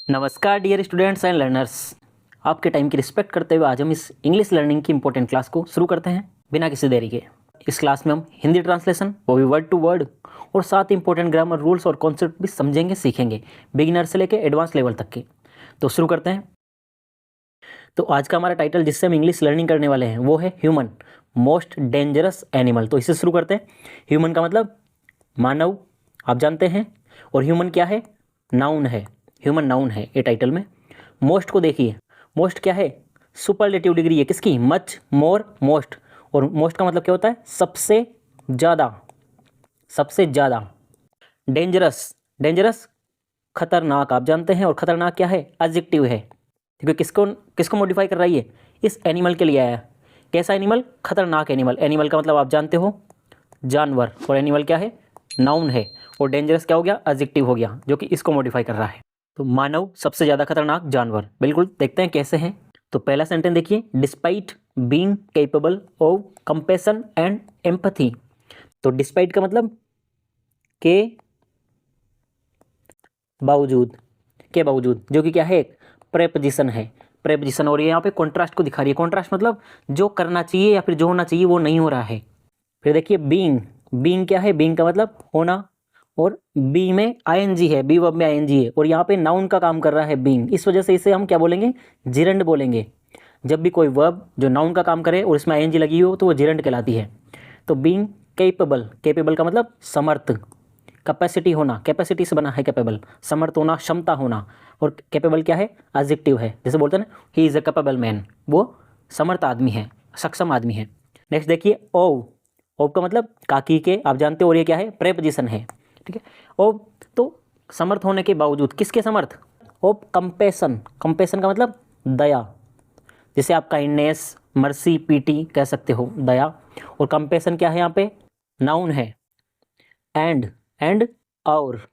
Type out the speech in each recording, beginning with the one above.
नमस्कार dear students and learners. आपके time की रिस्पेक्ट करते हुए आज हम इस इंग्लिश लर्निंग की इंपॉर्टेंट क्लास को शुरू करते हैं बिना किसी देरी के। इस क्लास में हम हिंदी ट्रांसलेशन, वो भी वर्ड टू वर्ड, और साथ ही इंपॉर्टेंट ग्रामर रूल्स और कॉन्सेप्ट भी समझेंगे, सीखेंगे, बिगिनर से लेकर एडवांस लेवल तक के। तो शुरू करते हैं। तो आज का हमारा टाइटल जिससे हम इंग्लिश लर्निंग करने वाले हैं वो है ह्यूमन मोस्ट डेंजरस एनिमल। तो इसे शुरू करते हैं। ह्यूमन का मतलब मानव, आप जानते हैं, और ह्यूमन क्या है? नाउन है। ह्यूमन नाउन है ये टाइटल में। मोस्ट को देखिए, मोस्ट क्या है? सुपरलेटिव डिग्री है किसकी? मच, मोर, मोस्ट। और मोस्ट का मतलब क्या होता है? सबसे ज़्यादा, सबसे ज़्यादा। डेंजरस, डेंजरस खतरनाक, आप जानते हैं, और खतरनाक क्या है? एडजेक्टिव है, क्योंकि किसको किसको मॉडिफाई कर रहा है ये? इस एनिमल के लिए आया। कैसा एनिमल? खतरनाक एनिमल। एनिमल का मतलब आप जानते हो जानवर, और एनिमल क्या है? नाउन है। और डेंजरस क्या हो गया? एडजेक्टिव हो गया, जो कि इसको मॉडिफाई कर रहा है। तो मानव सबसे ज़्यादा खतरनाक जानवर। बिल्कुल, देखते हैं कैसे हैं। तो पहला सेंटेंस देखिए, despite being capable of compassion and empathy. तो डिस्पाइट का मतलब के बावजूद, के बावजूद, जो कि क्या है? एक प्रेपोजिशन है। प्रेपोजिशन, और ये यहाँ पे कॉन्ट्रास्ट को दिखा रही है। कॉन्ट्रास्ट मतलब जो करना चाहिए या फिर जो होना चाहिए वो नहीं हो रहा है। फिर देखिए बीइंग, बीइंग क्या है? बीइंग का मतलब होना, और बी में आईएनजी है, बी वर्ब में आईएनजी है, और यहाँ पे नाउन का काम कर रहा है बीइंग। इस वजह से इसे हम क्या बोलेंगे? जिरंड बोलेंगे। जब भी कोई वर्ब जो नाउन का काम करे और इसमें आईएनजी लगी हो तो वो जिरंड कहलाती है। तो बीइंग कैपेबल, कैपेबल का मतलब समर्थ, कैपेसिटी होना, कैपेसिटी से बना है कैपेबल, समर्थ होना, क्षमता होना। और कैपेबल क्या है? एडजेक्टिव है। जैसे बोलते हैं ना, he is a capable man, वो समर्थ आदमी है, सक्षम आदमी है। नेक्स्ट देखिए, ओव, ओव का मतलब काकी के, आप जानते हो, और ये क्या है? प्रेपोजिशन है, ठीक है। ओव तो समर्थ होने के बावजूद, किसके समर्थ? ओव कंपैशन, कंपैशन का मतलब दया, जैसे आप काइंडनेस, मर्सी, पीटी कह सकते हो, दया। और कंपैशन क्या है? यहाँ पे नाउन है। एंड, एंड और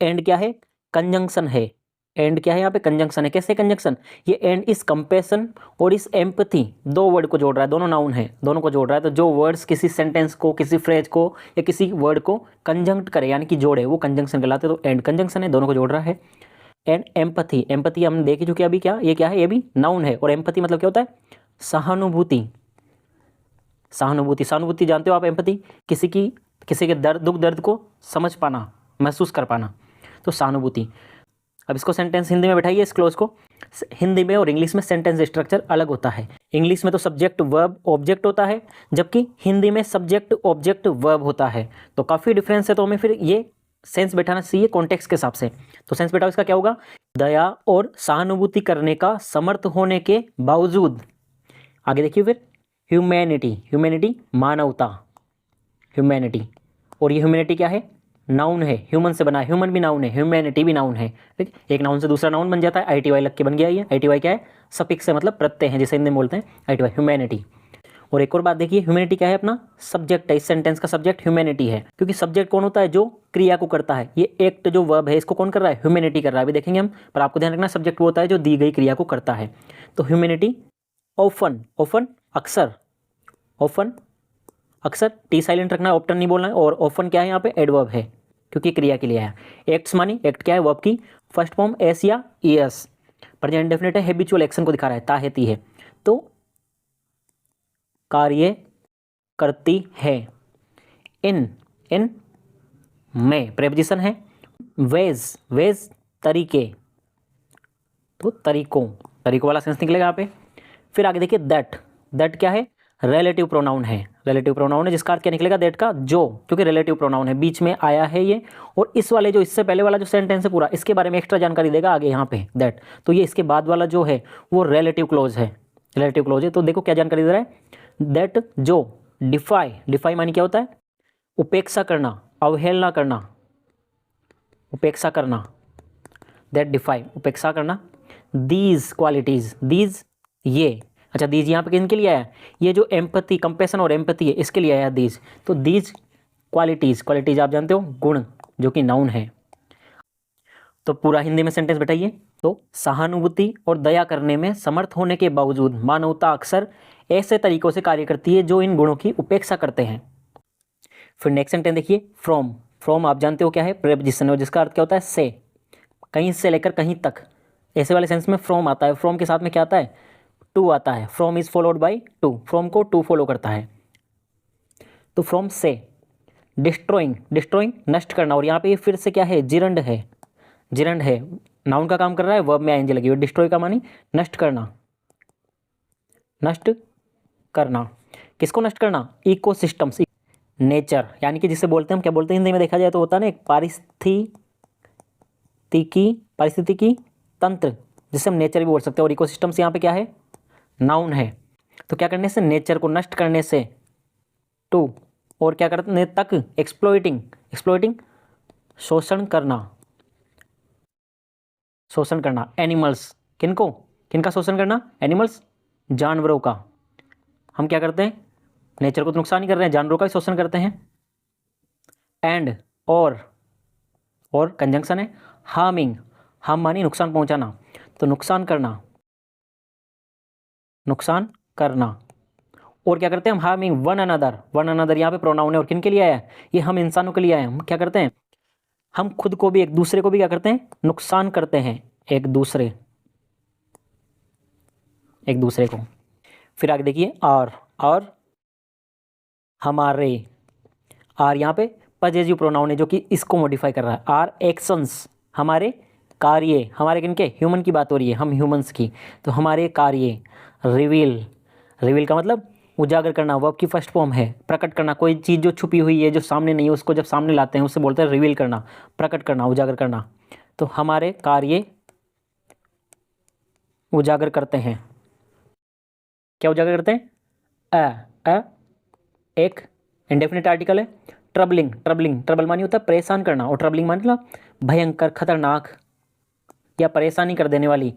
एंड क्या है? कंजंक्शन है। एंड क्या है? यहाँ पे कंजंक्शन है। कैसे कंजंक्शन? ये एंड इस कंपैशन और इस एम्पैथी, दो वर्ड को जोड़ रहा है, दोनों नाउन है, दोनों को जोड़ रहा है। तो जो वर्ड्स किसी सेंटेंस को, किसी फ्रेज को या किसी वर्ड को कंजंक्ट करे यानी कि जोड़े, वो कंजंक्शन कहलाते हैं। तो एंड कंजंक्शन है, दोनों को जोड़ रहा है। एंड एम्पैथी, एम्पैथी हम देख चुके अभी, क्या ये क्या है? ये भी नाउन है। और एम्पैथी मतलब क्या होता है? सहानुभूति, सहानुभूति, सहानुभूति जानते हो आप? एम्पैथी किसी के दर्द, दुख दर्द को समझ पाना, महसूस कर पाना, तो सहानुभूति। अब इसको सेंटेंस हिंदी में बैठाइए, इस क्लोज को। हिंदी में और इंग्लिश में सेंटेंस स्ट्रक्चर अलग होता है। इंग्लिश में तो सब्जेक्ट वर्ब ऑब्जेक्ट होता है, जबकि हिंदी में सब्जेक्ट ऑब्जेक्ट वर्ब होता है। तो काफ़ी डिफरेंस है। तो हमें फिर ये सेंस बैठाना चाहिए कॉन्टेक्स्ट के हिसाब से। तो सेंस बैठाओ, इसका क्या होगा? दया और सहानुभूति करने का समर्थ होने के बावजूद। आगे देखिए फिर, ह्यूमैनिटी, ह्यूमैनिटी मानवता, ह्यूमैनिटी। और ये ह्यूमैनिटी क्या है? नाउन है, ह्यूमन से बना है, ह्यूमन भी नाउन है, ह्यूमैनिटी भी नाउन है, ठीक। एक नाउन से दूसरा नाउन बन जाता है, आईटीवाई लग के बन गया। ये आईटीवाई क्या है? सफिक्स से, मतलब प्रत्यय है, जिसे हिंदी में बोलते हैं आईटीवाई, ह्यूमैनिटी। और एक और बात देखिए, ह्यूमैनिटी क्या है? अपना सब्जेक्ट है। इस सेंटेंस का सब्जेक्ट ह्यूमैनिटी है, क्योंकि सब्जेक्ट कौन होता है? जो क्रिया को करता है। ये एक्ट जो वर्ब है, इसको कौन कर रहा है? ह्यूमैनिटी कर रहा है। अभी देखेंगे हम, पर आपको ध्यान रखना, सब्जेक्ट वो होता है जो दी गई क्रिया को करता है। तो ह्यूमैनिटी। ऑफन, ऑफन अक्सर, ऑफन अक्सर, टी साइलेंट रखना है, ऑप्टन नहीं बोलना है। और ऑफन क्या है? यहाँ पे एडवर्ब है, क्योंकि क्रिया के लिए आया। एक्ट्स मानी, एक्ट क्या है? वर्ब की फर्स्ट फॉर्म एस या ईएस। प्रेजेंट इंडेफिनिट है, हैबिचुअल एक्शन को दिखा रहा है, ता है, ती है। तो कार्य करती है। इन, इन में प्रेपोजिशन है। वेज, वेज तरीके, तो तरीकों, तरीकों वाला सेंस निकलेगा यहाँ पे। फिर आगे देखिए, दैट, दैट क्या है? रिलेटिव प्रोनाउन है, रिलेटिव प्रोनाउन है, जिसका अर्थ क्या निकलेगा? दैट का जो, क्योंकि रिलेटिव प्रोनाउन है, बीच में आया है ये। और इस वाले जो इससे पहले वाला जो सेंटेंस है पूरा, इसके बारे में एक्स्ट्रा जानकारी देगा आगे यहाँ पे, दैट। तो ये इसके बाद वाला जो है वो रिलेटिव क्लोज है, रिलेटिव क्लोज है। तो देखो क्या जानकारी दे रहा है? दैट जो, डिफाई, डिफाई मानी क्या होता है? उपेक्षा करना, अवहेलना करना, उपेक्षा करना, दैट डिफाई, उपेक्षा करना। दीज क्वालिटीज, दीज ये, अच्छा दीज यहाँ पे किन के लिए आया? ये जो एम्पैथी, कंपैशन और एम्पैथी है, इसके लिए आया दीज। तो दीज क्वालिटीज, क्वालिटीज आप जानते हो गुण, जो कि नाउन है। तो पूरा हिंदी में सेंटेंस बैठाइए। तो सहानुभूति और दया करने में समर्थ होने के बावजूद मानवता अक्सर ऐसे तरीकों से कार्य करती है जो इन गुणों की उपेक्षा करते हैं। फिर नेक्स्ट सेंटेंस देखिए, फ्रॉम, फ्रॉम आप जानते हो क्या है? प्रेपोजिशन है, और जिसका अर्थ क्या होता है? से, कहीं से लेकर कहीं तक, ऐसे वाले सेंस में फ्रॉम आता है। फ्रॉम के साथ में क्या आता है? टू आता है। From is followed by two, from को टू फॉलो करता है। तो फ्रॉम से। डिस्ट्रॉइंग, डिस्ट्रॉइंग नष्ट करना, और यहाँ पे ये फिर से क्या है? जिरंड है, जिरंड है, नाउन का काम कर रहा है, वर्ब में आईएनजी लगी हुई। डिस्ट्रॉय का मानी नष्ट करना, नष्ट करना। किसको नष्ट करना? इकोसिस्टम्स, नेचर, यानी कि जिसे बोलते हैं हम, क्या बोलते हैं हिंदी में देखा जाए तो होता है ना एक पारिस्थितिकी तंत्र, जिसे हम नेचर भी बोल सकते हैं। और इकोसिस्टम्स यहाँ पे क्या है? नाउन है। तो क्या करने से? नेचर को नष्ट करने से, टू, और क्या करने तक? एक्सप्लॉइटिंग, एक्सप्लॉइटिंग शोषण करना, शोषण करना। एनिमल्स, किनको, किनका शोषण करना? एनिमल्स, जानवरों का। हम क्या करते हैं? नेचर को तो नुकसान ही कर रहे हैं, जानवरों का भी शोषण करते हैं। एंड, और कंजंक्शन है। हार्मिंग, हार्म मानी नुकसान पहुंचाना, तो नुकसान करना, नुकसान करना। और क्या करते हैं हम? Harming one another, one another यहाँ पे प्रोनाउन है, और किन के लिए आया है? ये हम इंसानों के लिए आए हैं। हम क्या करते हैं? हम खुद को भी, एक दूसरे को भी क्या करते हैं? नुकसान करते हैं, एक दूसरे को। फिर आगे देखिए, और हमारे। आर यहाँ पे पजेसिव प्रोनाउन है, जो कि इसको मॉडिफाई कर रहा है। आर एक्शंस, हमारे कार्य, हमारे किनके? ह्यूमन की बात हो रही है, हम ह्यूमंस की। तो हमारे कार्य। रिवील, रिवील का मतलब उजागर करना, वर्ब की फर्स्ट फॉर्म है। प्रकट करना, कोई चीज़ जो छुपी हुई है, जो सामने नहीं है, उसको जब सामने लाते हैं उससे बोलते हैं रिवील करना, प्रकट करना, उजागर करना। तो हमारे कार्य उजागर करते हैं। क्या उजागर करते हैं? अ एक इंडेफिनिट आर्टिकल है। ट्रबलिंग, ट्रबलिंग, ट्रबल मानी होता है परेशान करना, और ट्रबलिंग मानी मतलब भयंकर, खतरनाक या परेशानी कर देने वाली।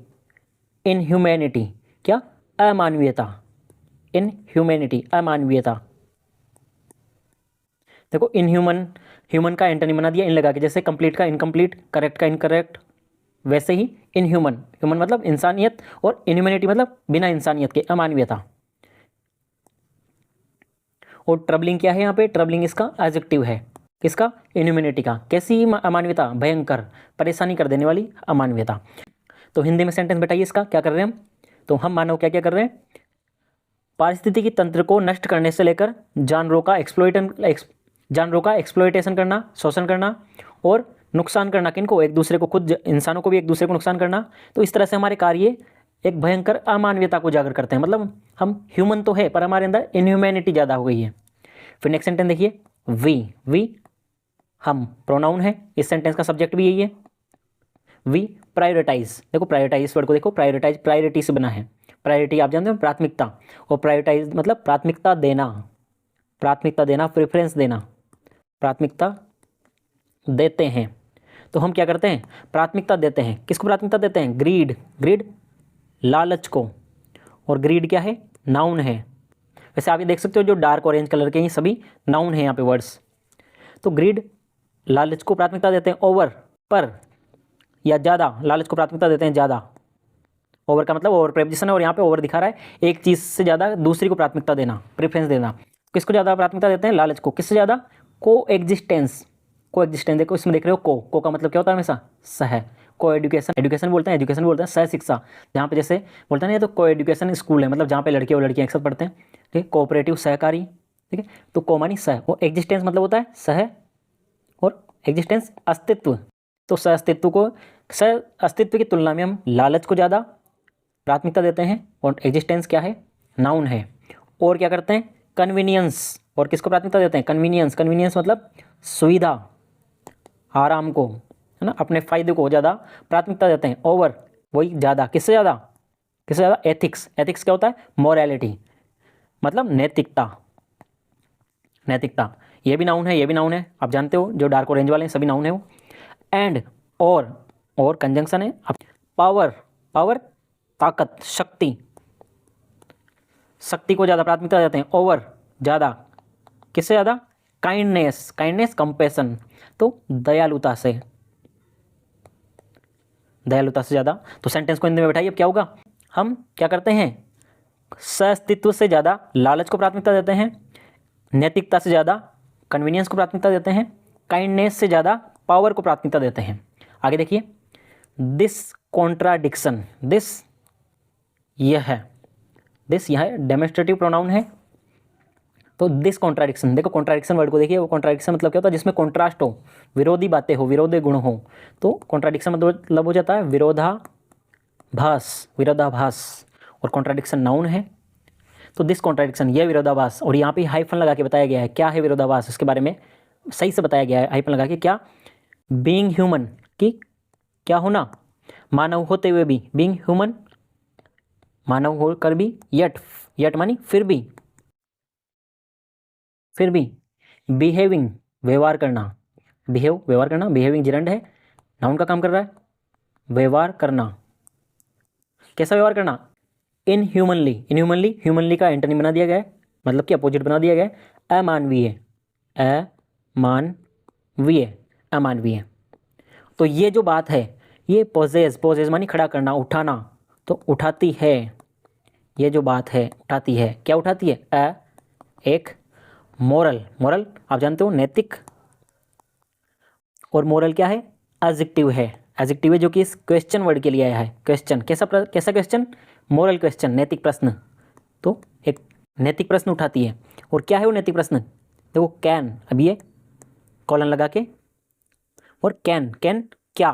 इनह्यूमैनिटी, क्या? अमानवीयता। इनह्यूमैनिटी, अमानवीयता। देखो इनह्यूमन, ह्यूमन का एंटोनिम बना दिया इन लगा के, जैसे कंप्लीट का इनकम्प्लीट, करेक्ट का इनकरेक्ट, वैसे ही इनह्यूमन, ह्यूमन मतलब इंसानियत, और इनह्यूमैनिटी मतलब बिना इंसानियत के, अमानवीयता। और ट्रबलिंग क्या है यहाँ पे? ट्रबलिंग इसका एडजेक्टिव है, किसका? इनह्यूमैनिटी का। कैसी अमानवीयता? भयंकर, परेशानी कर देने वाली अमानवीयता। तो हिंदी में सेंटेंस बैठाइए इसका, क्या कर रहे हैं हम? तो हम मानव क्या क्या कर रहे हैं? पारिस्थितिकी तंत्र को नष्ट करने से लेकर जानवरों का एक्सप्लॉइटेशन करना, शोषण करना, और नुकसान करना, किनको? एक दूसरे को, खुद इंसानों को भी एक दूसरे को नुकसान करना। तो इस तरह से हमारे कार्य एक भयंकर अमानवीयता को उजागर करते हैं। मतलब हम ह्यूमन तो है, पर हमारे अंदर इनह्यूमैनिटी ज़्यादा हो गई है। फिर नेक्स्ट सेंटेंस देखिए, वी हम प्रोनाउन है, इस सेंटेंस का सब्जेक्ट भी यही है। वी प्रायोरिटाइज, देखो प्रायोरिटाइज वर्ड को देखो, प्रायोरिटाइज प्रायोरिटी से बना है। प्रायोरिटी आप जानते हो, प्राथमिकता, और प्रायोरिटाइज मतलब प्राथमिकता देना, प्राथमिकता देना, प्रेफरेंस देना, प्राथमिकता देते हैं। तो हम क्या करते हैं? प्राथमिकता देते हैं। किसको प्राथमिकता देते हैं? ग्रीड, ग्रीड लालच को, और ग्रीड क्या है? नाउन है। वैसे आप ये देख सकते हो जो डार्क ऑरेंज कलर के, ये सभी नाउन है यहाँ पे वर्ड्स। तो ग्रीड लालच को प्राथमिकता देते हैं, ओवर, पर या ज़्यादा, लालच को प्राथमिकता देते हैं ज़्यादा। ओवर का मतलब ओवर प्रेपोजिशन है, और यहाँ पे ओवर दिखा रहा है एक चीज़ से ज़्यादा दूसरी को प्राथमिकता देना, प्रेफरेंस देना। किसको ज़्यादा प्राथमिकता देते हैं? लालच को। किससे ज़्यादा? को एग्जिस्टेंस, को एग्जिस्टेंस। देखो इसमें देख रहे हो, को का मतलब क्या होता है? हमेशा सह। को एजुकेशन, एजुकेशन बोलते हैं, एजुकेशन बोलते हैं सह शिक्षा, जहाँ पे जैसे बोलते हैं ना, ये तो को एजुकेशन स्कूल है, मतलब जहाँ पे लड़के और लड़कियाँ एक साथ पढ़ते हैं। ठीक है, कोऑपरेटिव, सहकारी। ठीक है, तो को मानी सह, वो एग्जिस्टेंस मतलब होता है सह, और एग्जिस्टेंस अस्तित्व। तो सह अस्तित्व को, सह अस्तित्व की तुलना में हम लालच को ज़्यादा प्राथमिकता देते हैं, और एग्जिस्टेंस क्या है? नाउन है। और क्या करते हैं? कन्वीनियंस, और किसको प्राथमिकता देते हैं? कन्वीनियंस, कन्वीनियंस मतलब सुविधा, आराम को, है ना, अपने फ़ायदे को ज़्यादा प्राथमिकता देते हैं। ओवर, वही ज़्यादा, किससे ज़्यादा? किससे ज़्यादा? एथिक्स, एथिक्स क्या होता है? मोरालिटी, मतलब नैतिकता, नैतिकता। ये भी नाउन है, ये भी नाउन है, आप जानते हो जो डार्क ऑरेंज वाले हैं सभी नाउन है वो। एंड, और कंजंक्शन है। पावर, पावर ताकत, शक्ति, शक्ति को ज़्यादा प्राथमिकता देते हैं। ओवर ज़्यादा, किससे ज़्यादा? काइंडनेस, काइंडनेस कंपैशन, तो दयालुता से, दयालुता से ज़्यादा। तो सेंटेंस को हिंदी में बैठाइए, अब क्या होगा? हम क्या करते हैं? सअस्तित्व से ज़्यादा लालच को प्राथमिकता देते हैं, नैतिकता से ज़्यादा कन्वीनियंस को प्राथमिकता देते हैं, काइंडनेस से ज़्यादा पावर को प्राथमिकता देते हैं। आगे देखिए, दिस कॉन्ट्राडिक्शन, यह डेमोस्ट्रेटिव प्रोनाउन है। तो दिस कॉन्ट्राडिक्शन, देखो कॉन्ट्राडिक्शन वर्ड को देखिए, वो कॉन्ट्राडिक्शन मतलब क्या होता है, जिसमें कॉन्ट्रास्ट हो, विरोधी बातें हो, विरोधी गुण हो, तो कॉन्ट्राडिक्शन मतलब हो जाता है विरोधाभास। और कॉन्ट्राडिक्शन नाउन है, तो दिस कॉन्ट्राडिक्शन, यह विरोधाभास। और यहाँ पे हाइफन लगा के बताया गया है क्या है विरोधाभास, इसके बारे में सही से बताया गया है हाइफन लगा के। क्या? बीइंग ह्यूमन, कि क्या होना, मानव होते हुए भी, बीइंग ह्यूमन मानव होकर भी, यट मानी फिर भी, बिहेविंग व्यवहार करना, व्यवहार करना, बिहेविंग जिरंड है, नाउन का काम कर रहा है, व्यवहार करना, कैसा व्यवहार करना, इनह्यूमनली, ह्यूमनली का एंटोनिम बना दिया गया है, मतलब कि अपोजिट बना दिया गया है, अमानवीय। तो ये जो बात है, ये पोजेज मानी खड़ा करना, उठाना, तो उठाती है, ये जो बात है उठाती है, क्या उठाती है, एक मोरल आप जानते हो नैतिक, और मोरल क्या है, एडजेक्टिव है जो कि इस क्वेश्चन वर्ड के लिए आया है। क्वेश्चन कैसा क्वेश्चन, मोरल क्वेश्चन, नैतिक प्रश्न, तो एक नैतिक प्रश्न उठाती है। और क्या है वो नैतिक प्रश्न, देखो कैन, अब ये कॉलन लगा के, और कैन क्या,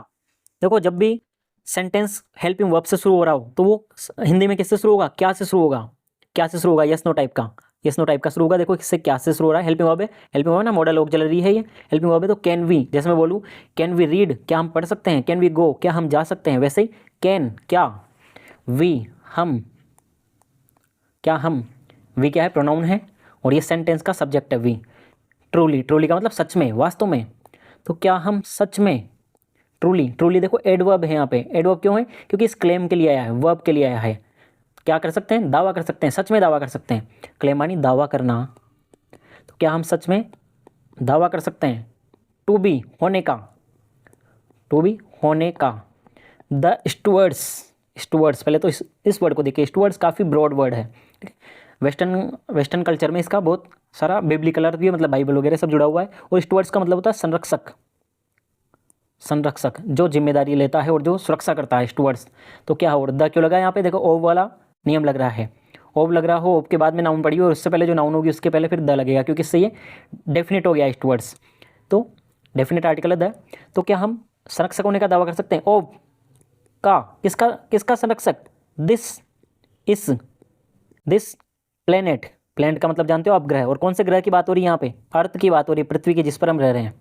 देखो जब भी सेंटेंस हेल्पिंग वर्ब से शुरू हो रहा हो तो वो हिंदी में किससे शुरू होगा, क्या से शुरू होगा, यस नो टाइप का शुरू होगा। देखो इससे क्या से शुरू हो रहा है, हेल्पिंग वर्ब ना, मॉडल ऑक्सिलरी है ये, हेल्पिंग वर्ब है। तो कैन वी, जैसे मैं बोलूँ कैन वी रीड, क्या हम पढ़ सकते हैं, कैन वी गो, क्या हम जा सकते हैं, वैसे ही कैन क्या, वी हम, वी क्या है, प्रोनाउन है, और ये सेंटेंस का सब्जेक्ट है वी। ट्रूली का मतलब सच में, वास्तव में, तो क्या हम सच में, ट्रूली देखो एडवर्ब है यहाँ पे, एडवर्ब क्यों है, क्योंकि इस क्लेम के लिए आया है, वर्ब के लिए आया है, क्या कर सकते हैं, दावा कर सकते हैं, सच में दावा कर सकते हैं, क्लेम मानी दावा करना, तो क्या हम सच में दावा कर सकते हैं, टू बी होने का, द स्टूवर्ड्स, पहले तो इस वर्ड को देखिए, स्टूवर्ड्स काफ़ी ब्रॉड वर्ड है, वेस्टर्न कल्चर में इसका बहुत सारा बिब्लिकल अर्थ भी है, मतलब बाइबल वगैरह सब जुड़ा हुआ है। और स्टूवर्ड्स का मतलब होता है संरक्षक जो जिम्मेदारी लेता है और जो सुरक्षा करता है, स्टूवर्ड्स। तो क्या हो, द क्यों लगा यहाँ पे, देखो ओव वाला नियम लग रहा है, ओव लग रहा हो, ओव के बाद में नाउन पड़ी हो, और उससे पहले जो नाउन होगी उसके पहले फिर द लगेगा, क्योंकि इससे ये डेफिनेट हो गया स्टूवर्ड्स, तो डेफिनेट आर्टिकल है द। तो क्या हम संरक्षक होने का दावा कर सकते हैं, ओव का, किसका संरक्षक, दिस प्लेनेट का मतलब जानते हो आप, ग्रह, और कौन से ग्रह की बात हो रही है यहाँ पे, अर्थ की बात हो रही है, पृथ्वी की, जिस पर हम रह रहे हैं।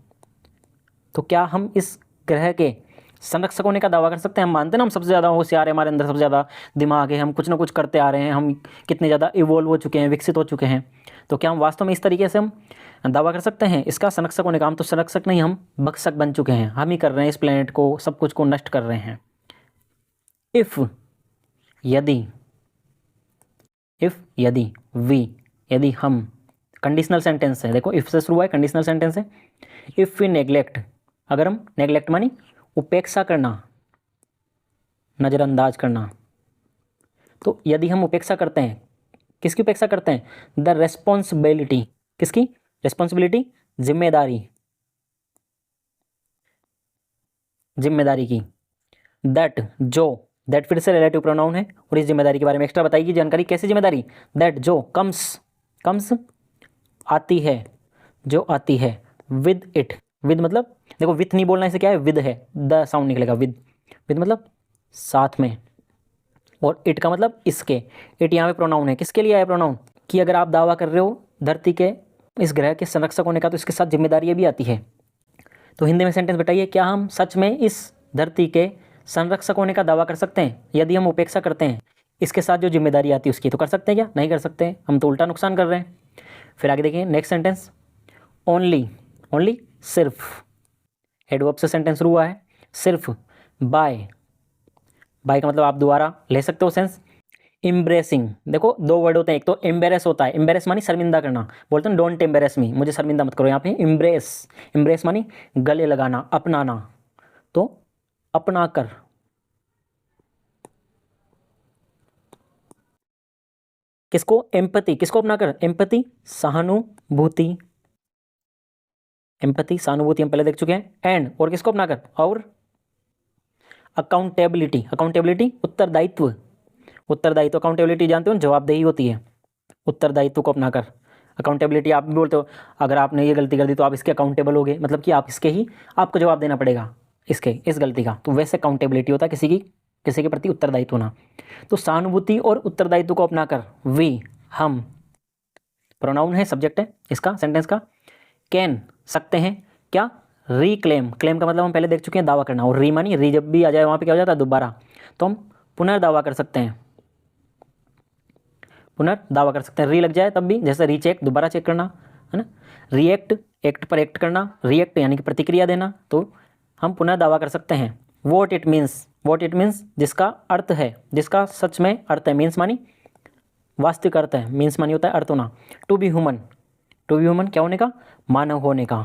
तो क्या हम इस ग्रह के संरक्षक होने का दावा कर सकते हैं, हम मानते हैं ना हम सबसे ज़्यादा होशियार है, हमारे अंदर सबसे ज़्यादा दिमाग है, हम कुछ ना कुछ करते आ रहे हैं, हम कितने ज़्यादा इवोल्व हो चुके हैं, विकसित हो चुके हैं। तो क्या हम वास्तव में इस तरीके से हम दावा कर सकते हैं इसका संरक्षक होने का, हम तो संरक्षक नहीं, हम भक्षक बन चुके हैं, हम ही कर रहे हैं इस प्लेनेट को, सब कुछ को नष्ट कर रहे हैं। इफ़ यदि हम, कंडीशनल सेंटेंस है, देखो इफ से शुरू हुआ है, कंडीशनल सेंटेंस है। इफ़ वी नेग्लेक्ट, अगर हम नेग्लेक्ट मानी उपेक्षा करना, नज़रअंदाज करना, तो यदि हम उपेक्षा करते हैं, किसकी उपेक्षा करते हैं, द रेस्पॉन्सिबिलिटी, किसकी रेस्पॉन्सिबिलिटी, जिम्मेदारी की, दैट फिर से रिलेटिव प्रोनाउन है, और इस जिम्मेदारी के बारे में एक्स्ट्रा बताइए जानकारी, कैसी जिम्मेदारी, दैट जो कम्स आती है, जो आती है, विद मतलब देखो विथ नहीं बोलना, इसे क्या है, विद है, द साउंड निकलेगा, विद मतलब साथ में, और इट का मतलब इसके, इट यहाँ पे प्रोनाउन है, किसके लिए आया प्रोनाउन, कि अगर आप दावा कर रहे हो धरती के, इस ग्रह के संरक्षक होने का, तो इसके साथ जिम्मेदारियाँ भी आती है। तो हिंदी में सेंटेंस बताइए, क्या हम सच में इस धरती के संरक्षक होने का दावा कर सकते हैं, यदि हम उपेक्षा करते हैं इसके साथ जो जिम्मेदारी आती है उसकी, तो कर सकते हैं क्या, नहीं कर सकते, हम तो उल्टा नुकसान कर रहे हैं। फिर आगे देखिए नेक्स्ट सेंटेंस, ओनली सिर्फ, एडवर्ब से सेंटेंस शुरू हुआ है, सिर्फ, बाय का मतलब आप दोबारा ले सकते हो सेंस, इम्ब्रेसिंग, देखो दो वर्ड होते हैं, एक तो एम्बेरेस होता है, एम्बेरेस मानी शर्मिंदा करना, बोलते हैं डोंट एम्बेरेस मी, मुझे शर्मिंदा मत करो, यहाँ पे इम्ब्रेस मानी गले लगाना, अपनाना, तो अपना कर, किसको, एम्पैथी, किसको अपना कर, एम्पैथी सहानुभूति, हम पहले देख चुके हैं, एंड और किसको अपना कर, और अकाउंटेबिलिटी, अकाउंटेबिलिटी उत्तरदायित्व, उत्तरदायित्व अकाउंटेबिलिटी जानते हो जवाबदेही होती है, उत्तरदायित्व को अपनाकर। अकाउंटेबिलिटी आप भी बोलते हो, अगर आपने ये गलती कर दी तो आप इसके अकाउंटेबल हो गए, मतलब कि आप इसके ही आपको जवाब देना पड़ेगा इसके इस गलती का, तो वैसे अकाउंटेबिलिटी होता है किसी के प्रति उत्तरदायित्व होना। तो सहानुभूति और उत्तरदायित्व को अपनाकर वी हम, प्रोनाउन है, सब्जेक्ट है इसका सेंटेंस का, कैन सकते हैं क्या, रीक्लेम, क्लेम का मतलब हम पहले देख चुके हैं दावा करना, और री मानी री जब भी आ जाए वहाँ पे क्या हो जाता है दोबारा, तो हम पुनर्दावा कर सकते हैं, पुनर्दावा कर सकते हैं। री लग जाए तब भी, जैसे रीचेक दोबारा चेक करना है ना, रिएक्ट एक्ट पर एक्ट करना, रिएक्ट यानी कि प्रतिक्रिया देना, तो हम पुनर्दावा कर सकते हैं। वॉट इट मीन्स जिसका अर्थ है, जिसका सच में अर्थ है, मीन्स मानी वास्तविक अर्थ है, मीन्स मानी होता है अर्थ होना। टू बी ह्यूमन क्या होने का, मानव होने का,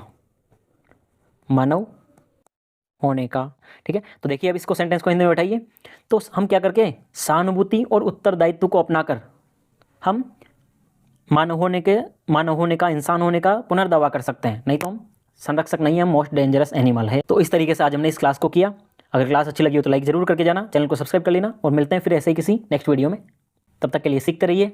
मानव होने का। ठीक है, तो देखिए अब इसको सेंटेंस को हिंदी में बैठाइए। तो हम क्या करके सहानुभूति और उत्तरदायित्व को अपनाकर हम मानव होने का, इंसान होने का पुनर्दावा कर सकते हैं, नहीं तो हम संरक्षक नहीं है, हम मोस्ट डेंजरस एनिमल है। तो इस तरीके से आज हमने इस क्लास को किया। अगर क्लास अच्छी लगी हो तो लाइक जरूर करके जाना, चैनल को सब्सक्राइब कर लेना, और मिलते हैं फिर ऐसे ही किसी नेक्स्ट वीडियो में। तब तक के लिए सीखते रहिए।